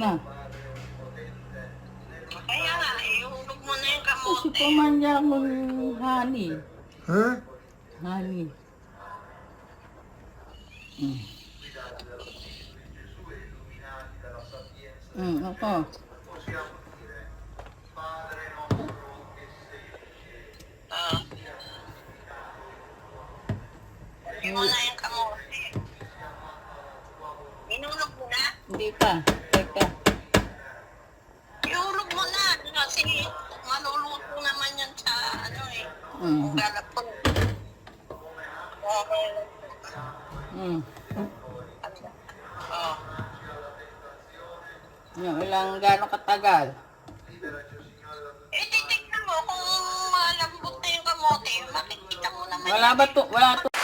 na. Kaya nga, ihulog mo na yung Kasi kamote. pamanya akong honey. Ha? Honey. Ako. Ah. Hindi mo na yung kamote. Inulog mo na? Hindi pa. Teka. Ihulog mo na. Kasi maluluto naman yan sa ano eh. Mm. Galapon. Okay. Mm. Oh. Yung ilang gano'ng katagal. Eh, titignan mo kung malambot na yung kamote. Makikita mo naman. Wala ba to? Wala to.